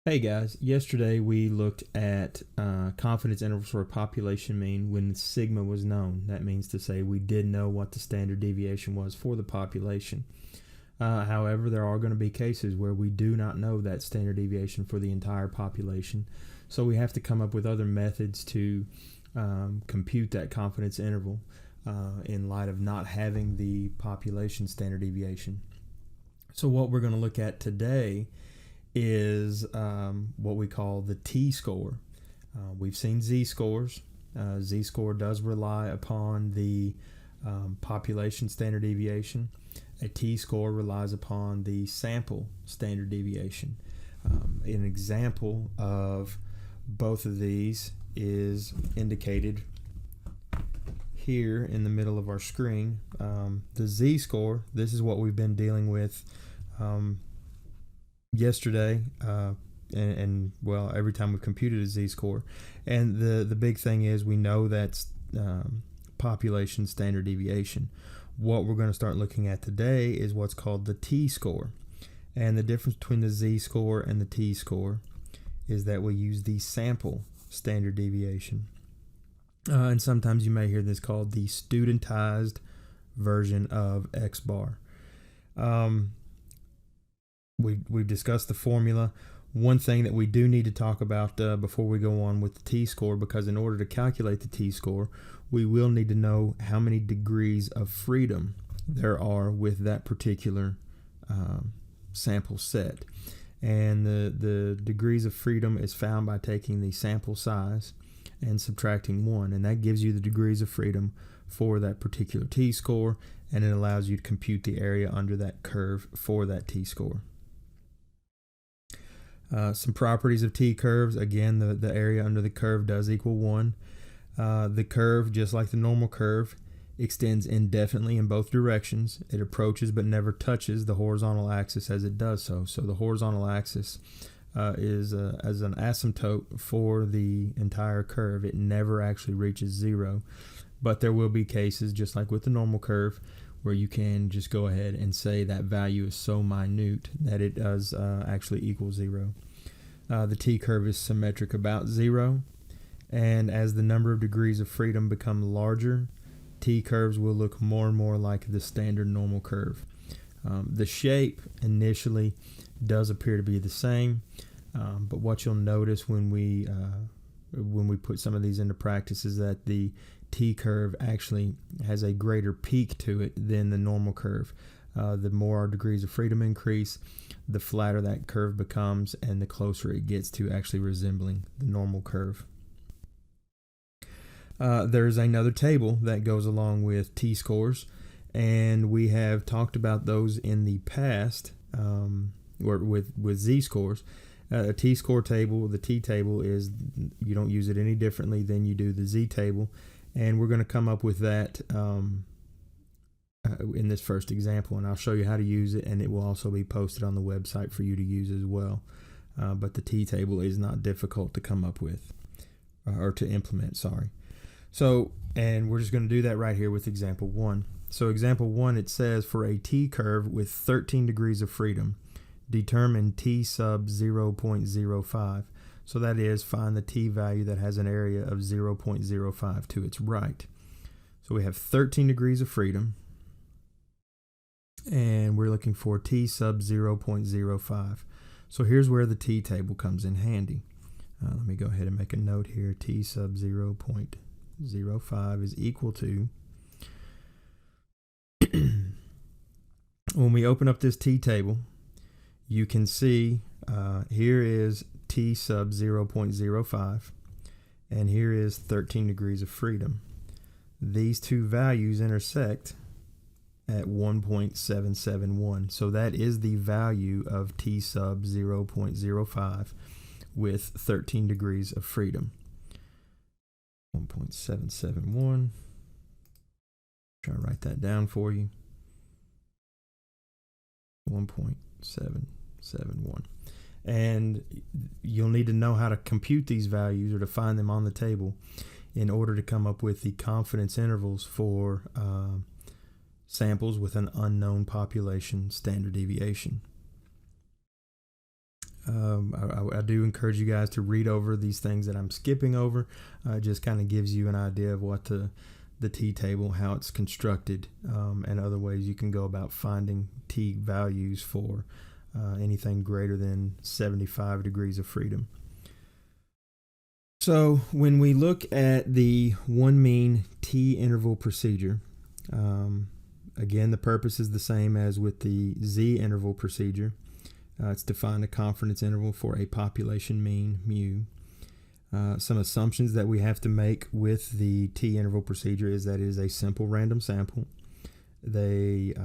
Hey guys, yesterday we looked at confidence intervals for a population mean when sigma was known. That means to say we did know what the standard deviation was for the population. However, there are going to be cases where we do not know that standard deviation for the entire population. So we have to come up with other methods to compute that confidence interval in light of not having the population standard deviation. So what we're going to look at today is what we call the t-score. We've seen z-scores. Z-score does rely upon the population standard deviation. A t-score relies upon the sample standard deviation. An example of both of these is indicated here in the middle of our screen. The z-score, this is what we've been dealing with yesterday, and well, every time we've computed a z-score. And the big thing is we know that's population standard deviation. What we're going to start looking at today is what's called the t-score. And the difference between the z-score and the t-score is that we use the sample standard deviation. And sometimes you may hear this called the studentized version of x bar. We've discussed the formula. One thing that we do need to talk about before we go on with the t-score, because in order to calculate the t-score, we will need to know how many degrees of freedom there are with that particular sample set. And the degrees of freedom is found by taking the sample size and subtracting 1, and that gives you the degrees of freedom for that particular t-score, and it allows you to compute the area under that curve for that t-score. Some properties of t-curves. Again, the area under the curve does equal 1. The curve, just like the normal curve, extends indefinitely in both directions. It approaches but never touches the horizontal axis as it does so. So the horizontal axis is as an asymptote for the entire curve. It never actually reaches 0. But there will be cases, just like with the normal curve, where you can just go ahead and say that value is so minute that it does actually equal 0. The t-curve is symmetric about 0, and as the number of degrees of freedom become larger, t-curves will look more and more like the standard normal curve. The shape initially does appear to be the same, but what you'll notice when we put some of these into practice is that the t-curve actually has a greater peak to it than the normal curve. The more our degrees of freedom increase, the flatter that curve becomes, and the closer it gets to actually resembling the normal curve. There's another table that goes along with t-scores, and we have talked about those in the past, or with z-scores. A t-score table, the t-table is, you don't use it any differently than you do the z-table, and we're going to come up with that in this first example, and I'll show you how to use it, and it will also be posted on the website for you to use as well. But the t-table is not difficult to come up with, or to implement, sorry. So, and we're just going to do that right here with example 1. So example 1, it says for a t-curve with 13 degrees of freedom, determine t sub 0.05. So that is, find the t value that has an area of 0.05 to its right. So we have 13 degrees of freedom, and we're looking for t sub 0.05. So here's where the t-table comes in handy. Let me go ahead and make a note here. T sub 0.05 is equal to, when we open up this t-table, you can see here is t sub 0.05, and here is 13 degrees of freedom. These two values intersect at 1.771. So that is the value of t sub 0.05 with 13 degrees of freedom. 1.771. Try to write that down for you. 1.771. And you'll need to know how to compute these values or to find them on the table in order to come up with the confidence intervals for samples with an unknown population standard deviation. I do encourage you guys to read over these things that I'm skipping over. It just kind of gives you an idea of what the t-table, how it's constructed, and other ways you can go about finding t values for anything greater than 75 degrees of freedom. So when we look at the one mean t-interval procedure, again, the purpose is the same as with the z-interval procedure. It's to find a confidence interval for a population mean, mu. Some assumptions that we have to make with the t-interval procedure is that it is a simple random sample. The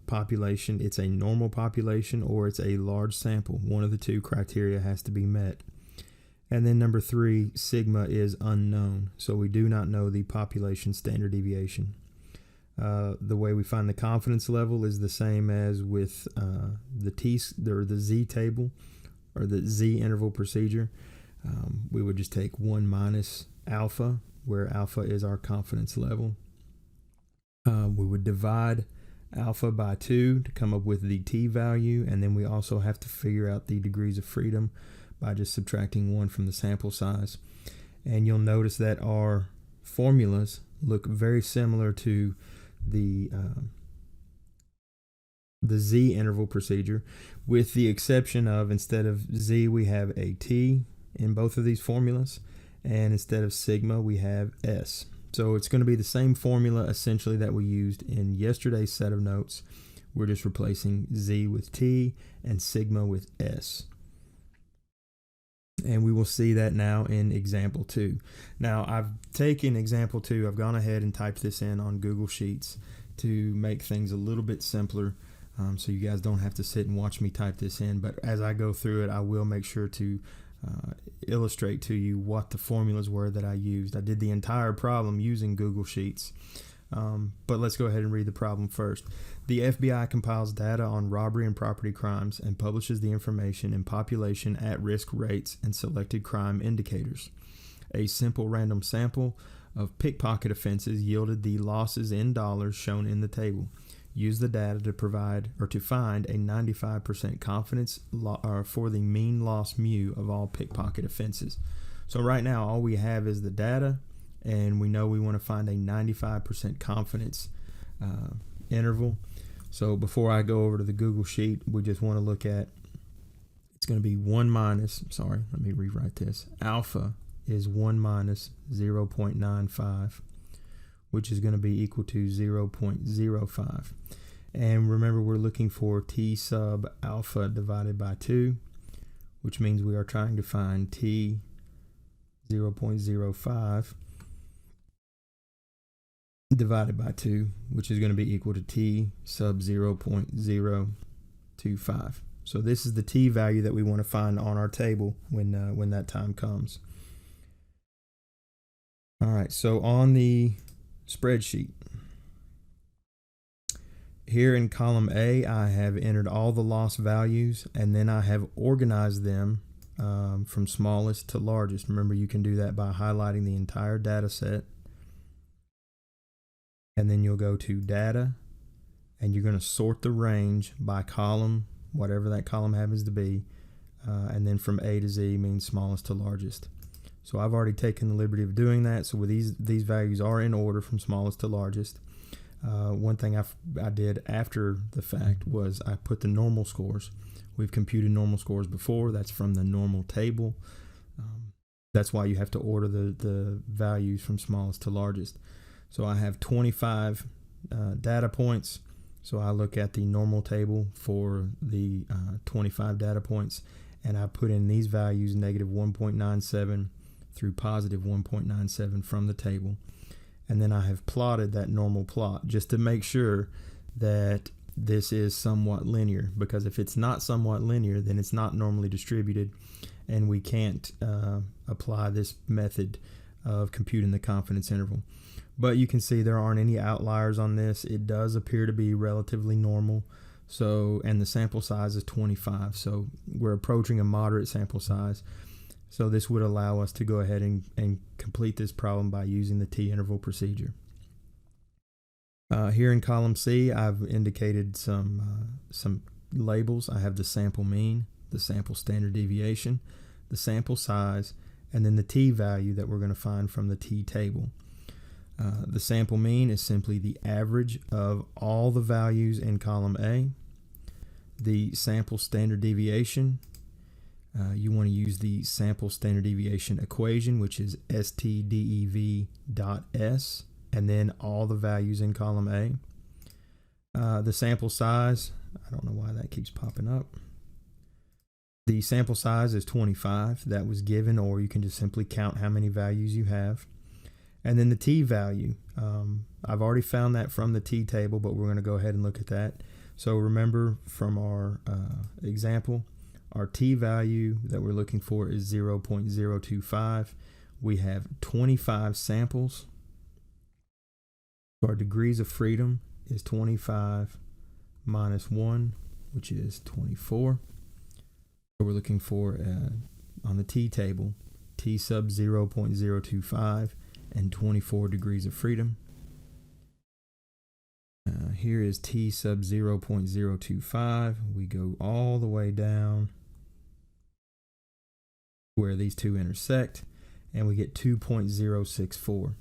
population, it's a normal population or it's a large sample. One of the two criteria has to be met. And then number 3, sigma is unknown. So we do not know the population standard deviation. The way we find the confidence level is the same as with the z table or the z interval procedure. We would just take 1 minus alpha, where alpha is our confidence level. We would divide alpha by 2 to come up with the t value, and then we also have to figure out the degrees of freedom by just subtracting 1 from the sample size. And you'll notice that our formulas look very similar to the z interval procedure, with the exception of instead of z we have a t in both of these formulas, and instead of sigma we have s. So it's going to be the same formula essentially that we used in yesterday's set of notes. We're just replacing z with t and sigma with s. And we will see that now in example 2. Now I've taken example 2, I've gone ahead and typed this in on Google Sheets to make things a little bit simpler, so you guys don't have to sit and watch me type this in. But as I go through it, I will make sure to illustrate to you what the formulas were that I used. I did the entire problem using Google Sheets. But let's go ahead and read the problem first. The FBI compiles data on robbery and property crimes and publishes the information in population at-risk rates and selected crime indicators. A simple random sample of pickpocket offenses yielded the losses in dollars shown in the table. Use the data to provide or to find a 95% confidence for the mean loss mu of all pickpocket offenses. So right now all we have is the data, and we know we want to find a 95% confidence interval. So before I go over to the Google Sheet, we just want to look at, it's going to be 1 minus, sorry, let me rewrite this. Alpha is 1 minus 0.95, which is going to be equal to 0.05. And remember, we're looking for t sub alpha divided by 2, which means we are trying to find t 0.05 divided by 2, which is going to be equal to t sub 0.025. So this is the t value that we want to find on our table when that time comes. All right, so on the spreadsheet, here in column A, I have entered all the loss values, and then I have organized them from smallest to largest. Remember, you can do that by highlighting the entire data set. And then you'll go to data, and you're going to sort the range by column, whatever that column happens to be, and then from A to Z means smallest to largest. So I've already taken the liberty of doing that. So with these values are in order from smallest to largest. One thing I did after the fact was I put the normal scores. We've computed normal scores before. That's from the normal table. That's why you have to order the values from smallest to largest. So I have 25 data points. So I look at the normal table for the 25 data points, and I put in these values, negative 1.97 through positive 1.97 from the table. And then I have plotted that normal plot just to make sure that this is somewhat linear, because if it's not somewhat linear, then it's not normally distributed, and we can't apply this method of computing the confidence interval. But you can see there aren't any outliers on this. It does appear to be relatively normal. So, and the sample size is 25. So we're approaching a moderate sample size. So this would allow us to go ahead and complete this problem by using the t-interval procedure. Here in column C, I've indicated some labels. I have the sample mean, the sample standard deviation, the sample size, and then the t-value that we're going to find from the t-table. The sample mean is simply the average of all the values in column A. The sample standard deviation, you want to use the sample standard deviation equation, which is STDEV.S, and then all the values in column A. The sample size, I don't know why that keeps popping up. The sample size is 25. That was given, or you can just simply count how many values you have. And then the t-value, I've already found that from the t-table, but we're going to go ahead and look at that. So remember from our example, our t-value that we're looking for is 0.025. We have 25 samples. Our degrees of freedom is 25 minus 1, which is 24. So we're looking for, on the t-table, t sub 0.025 and 24 degrees of freedom. Here is t sub 0.025. We go all the way down where these two intersect, and we get 2.064.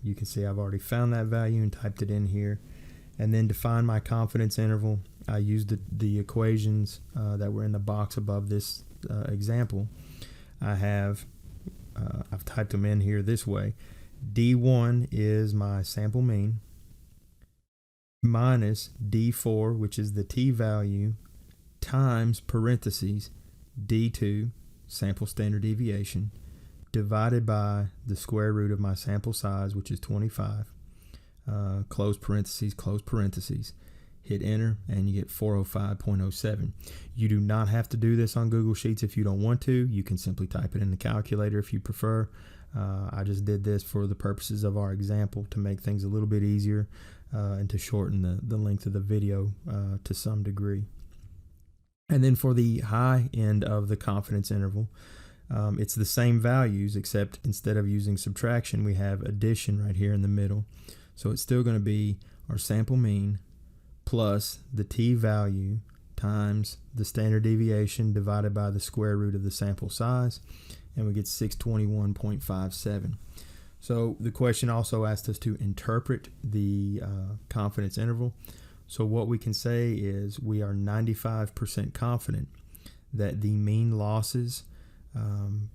You can see I've already found that value and typed it in here. And then to find my confidence interval, I used the equations that were in the box above this example. I've typed them in here this way. D1 is my sample mean, minus D4, which is the t-value, times parentheses D2, sample standard deviation, divided by the square root of my sample size, which is 25, close parentheses, hit enter, and you get 405.07. You do not have to do this on Google Sheets if you don't want to. You can simply type it in the calculator if you prefer. I just did this for the purposes of our example to make things a little bit easier and to shorten the length of the video to some degree. And then for the high end of the confidence interval, it's the same values, except instead of using subtraction, we have addition right here in the middle. So it's still going to be our sample mean plus the t-value times the standard deviation divided by the square root of the sample size, and we get 621.57. So the question also asked us to interpret the confidence interval. So what we can say is we are 95% confident that the mean losses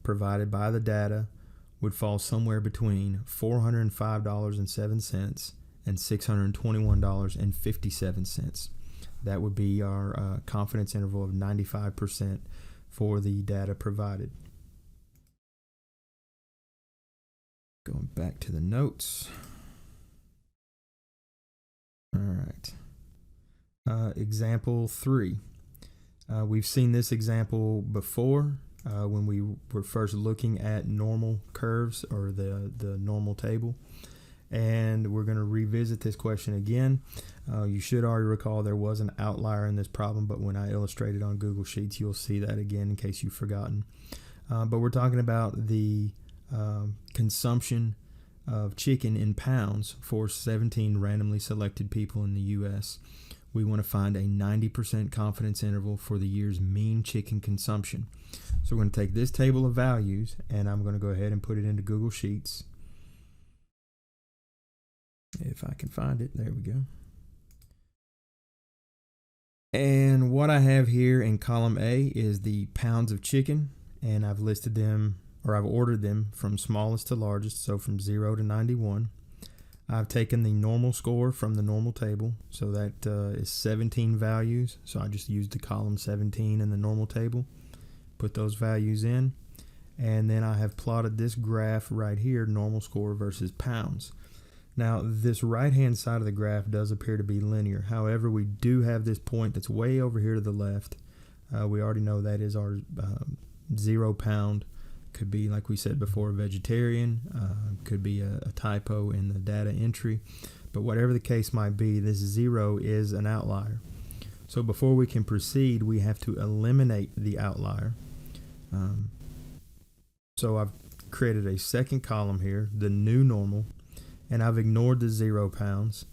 provided by the data would fall somewhere between $405.07 and $621.57. That would be our confidence interval of 95% for the data provided. Going back to the notes. All right. Example 3. We've seen this example before when we were first looking at normal curves, or the normal table. And we're going to revisit this question again. You should already recall there was an outlier in this problem, but when I illustrate it on Google Sheets, you'll see that again in case you've forgotten. But we're talking about the consumption of chicken in pounds for 17 randomly selected people in the U.S. We want to find a 90% confidence interval for the year's mean chicken consumption. So we're going to take this table of values, and I'm going to go ahead and put it into Google Sheets. If I can find it, there we go. And what I have here in column A is the pounds of chicken, and I've listed them, or I've ordered them from smallest to largest, so from 0 to 91. I've taken the normal score from the normal table, so that is 17 values, so I just used the column 17 in the normal table, put those values in, and then I have plotted this graph right here, normal score versus pounds. Now, this right-hand side of the graph does appear to be linear. However, we do have this point that's way over here to the left. We already know that is our 0 pound. Could be, like we said before, vegetarian. Could be a typo in the data entry. But whatever the case might be, this 0 is an outlier. So before we can proceed, we have to eliminate the outlier. So I've created a second column here, the new normal. And I've ignored the 0 pounds.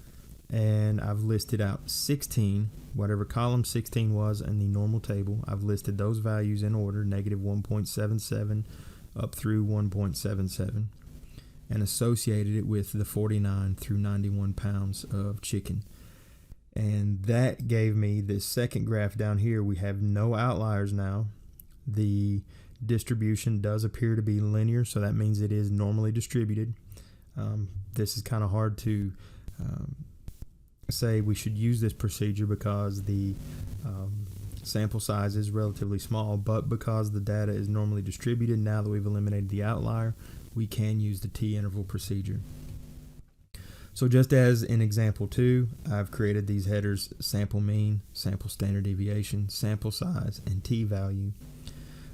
and I've listed out 16, whatever column 16 was in the normal table. I've listed those values in order, negative 1.77 up through 1.77, and associated it with the 49 through 91 pounds of chicken. And that gave me this second graph down here. We have no outliers now. The distribution does appear to be linear, so that means it is normally distributed. This is kind of hard to say we should use this procedure because the sample size is relatively small, but because the data is normally distributed, now that we've eliminated the outlier, we can use the t-interval procedure. So just as in example 2, I've created these headers: sample mean, sample standard deviation, sample size, and t-value.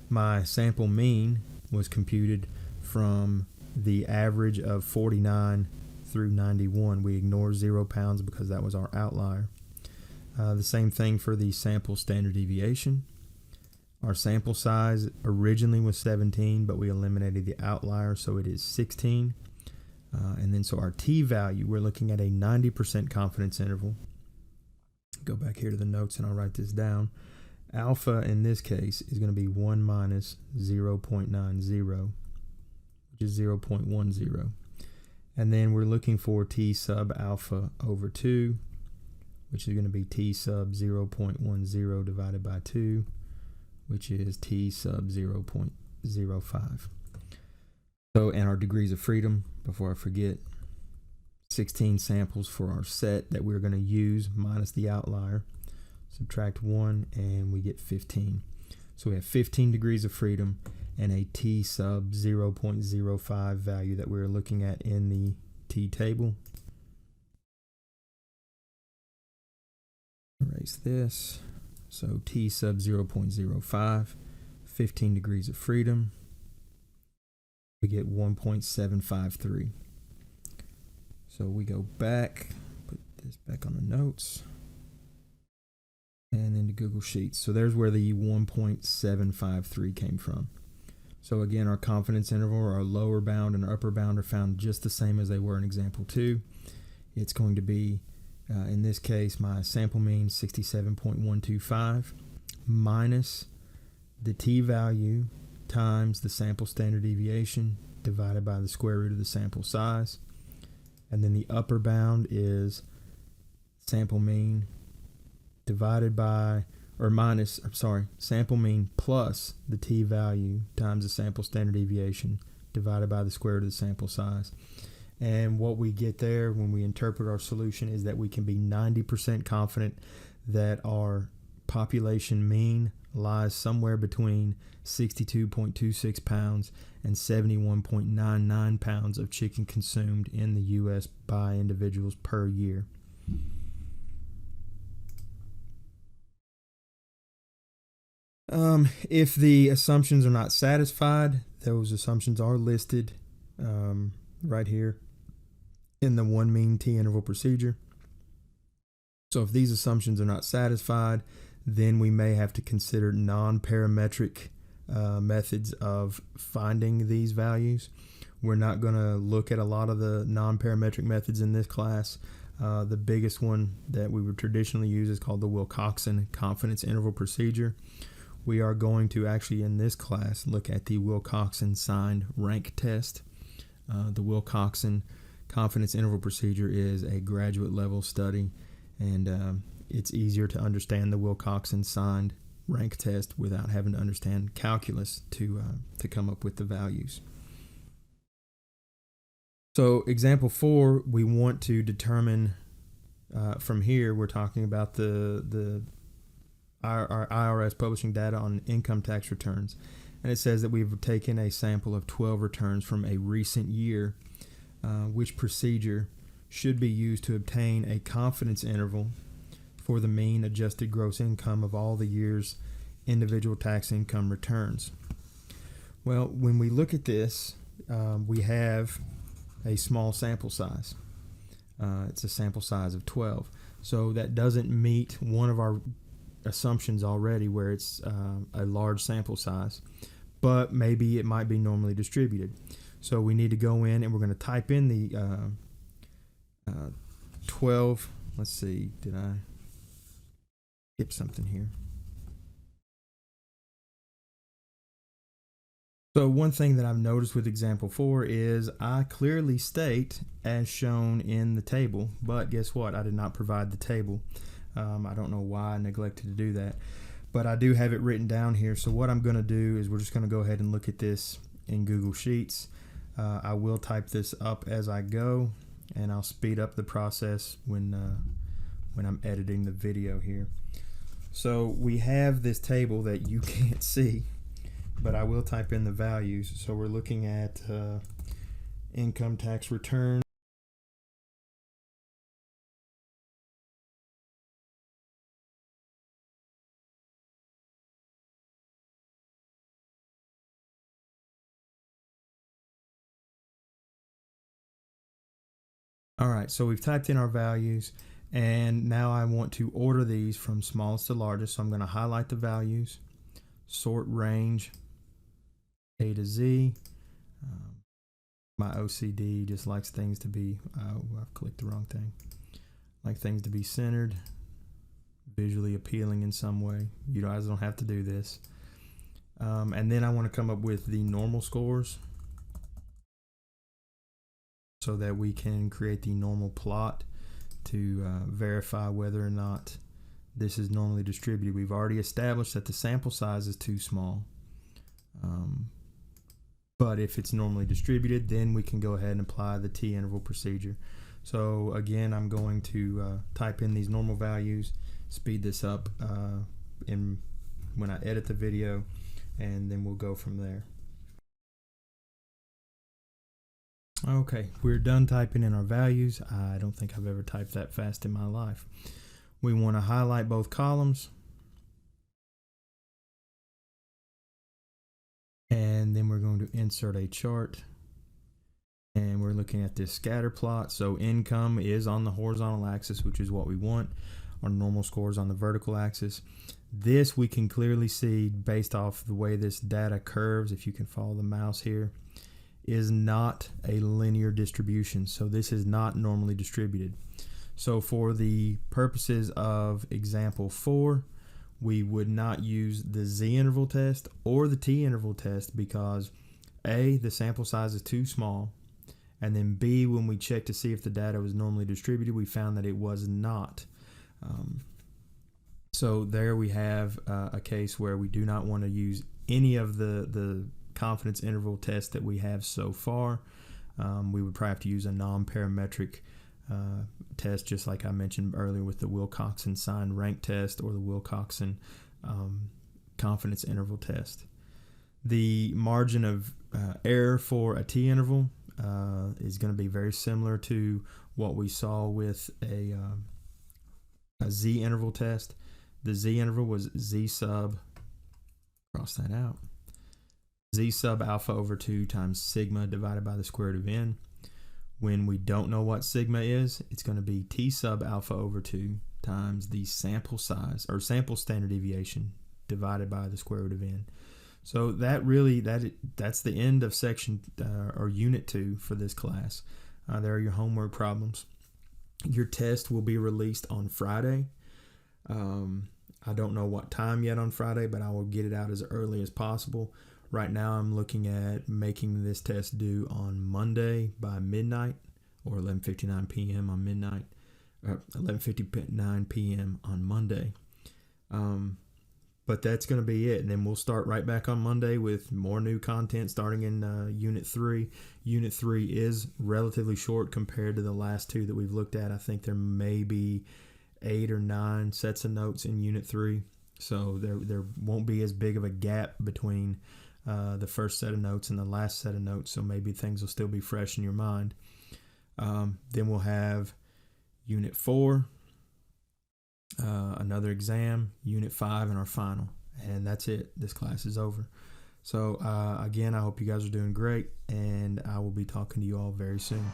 My sample mean was computed from the average of 49 through 91. We ignore 0 pounds because that was our outlier. The same thing for the sample standard deviation. Our sample size originally was 17, but we eliminated the outlier, so it is 16. And then so our t-value, we're looking at a 90% confidence interval. Go back here to the notes and I'll write this down. Alpha in this case is going to be 1 minus 0.90, which is 0.10. And then we're looking for t sub alpha over 2, which is going to be t sub 0.10 divided by 2, which is t sub 0.05. So, and our degrees of freedom, before I forget, 16 samples for our set that we're going to use minus the outlier. Subtract 1 and we get 15. So we have 15 degrees of freedom and a t sub 0.05 value that we're looking at in the t table. Erase this. So t sub 0.05, 15 degrees of freedom. We get 1.753. So we go back, put this back on the notes, and into Google Sheets. So there's where the 1.753 came from. So again, our confidence interval, our lower bound and upper bound, are found just the same as they were in example 2. It's going to be, in this case, my sample mean 67.125 minus the t-value times the sample standard deviation divided by the square root of the sample size. And then the upper bound is sample mean divided by, or minus, I'm sorry, sample mean plus the t-value times the sample standard deviation divided by the square root of the sample size. And what we get there when we interpret our solution is that we can be 90% confident that our population mean lies somewhere between 62.26 pounds and 71.99 pounds of chicken consumed in the U.S. by individuals per year. If the assumptions are not satisfied, those assumptions are listed right here in the one mean t-interval procedure. So if these assumptions are not satisfied, then we may have to consider non-parametric methods of finding these values. We're not going to look at a lot of the non-parametric methods in this class. The biggest one that we would traditionally use is called the Wilcoxon confidence interval procedure. We are going to actually in this class look at the Wilcoxon signed rank test. The Wilcoxon confidence interval procedure is a graduate level study, and it's easier to understand the Wilcoxon signed rank test without having to understand calculus to come up with the values. So example 4, we want to determine from here, we're talking about our IRS publishing data on income tax returns. And it says that we've taken a sample of 12 returns from a recent year. Which procedure should be used to obtain a confidence interval for the mean adjusted gross income of all the year's individual tax income returns? Well, when we look at this, we have a small sample size. It's a sample size of 12. So that doesn't meet one of our assumptions already where it's a large sample size, but maybe it might be normally distributed. So we need to go in and we're going to type in the 12 let's see, did I skip something here? So one thing that I've noticed with example 4 is I clearly state as shown in the table, but guess what? I did not provide the table. I don't know why I neglected to do that, but I do have it written down here. So what I'm going to do is we're just going to go ahead and look at this in Google Sheets. I will type this up as I go, and I'll speed up the process when I'm editing the video here. So we have this table that you can't see, but I will type in the values. So we're looking at income tax return. All right, so we've typed in our values, and now I want to order these from smallest to largest. So I'm going to highlight the values, sort range A to Z. My OCD just likes things to be, I've clicked the wrong thing. Like things to be centered, visually appealing in some way. You guys don't have to do this. And then I want to come up with the normal scores so that we can create the normal plot to verify whether or not this is normally distributed. We've already established that the sample size is too small. But if it's normally distributed, then we can go ahead and apply the t-interval procedure. So again, I'm going to type in these normal values, speed this up when I edit the video, and then we'll go from there. Okay, we're done typing in our values. I don't think I've ever typed that fast in my life. We want to highlight both columns. And then we're going to insert a chart. And we're looking at this scatter plot. So income is on the horizontal axis, which is what we want. Our normal scores on the vertical axis. This we can clearly see based off the way this data curves, if you can follow the mouse here, is not a linear distribution. So this is not normally distributed. So for the purposes of example 4, we would not use the z-interval test or the t-interval test because A, the sample size is too small, and then B, when we checked to see if the data was normally distributed, we found that it was not. So there we have a case where we do not want to use any of the confidence interval tests that we have so far. We would probably have to use a non-parametric test, just like I mentioned earlier with the Wilcoxon sign rank test or the Wilcoxon confidence interval test. The margin of error for a t-interval is going to be very similar to what we saw with a z-interval test. The z-interval was z sub, cross that out, z sub alpha over 2 times sigma divided by the square root of n. When we don't know what sigma is, it's going to be t sub alpha over 2 times the sample size or sample standard deviation divided by the square root of n. So that's the end of section or unit 2 for this class. There are your homework problems. Your test will be released on Friday. I don't know what time yet on Friday, but I will get it out as early as possible. Right now I'm looking at making this test due on Monday by midnight, or 11:59 p.m. on midnight, 11:59 p.m. on Monday. But that's going to be it. And then we'll start right back on Monday with more new content starting in Unit 3. Unit 3 is relatively short compared to the last 2 that we've looked at. I think there may be 8 or 9 sets of notes in Unit 3. So there won't be as big of a gap between the first set of notes and the last set of notes. So maybe things will still be fresh in your mind. Then we'll have Unit 4. Another exam, Unit 5, and our final. And that's it. This class is over. So again, I hope you guys are doing great, and I will be talking to you all very soon.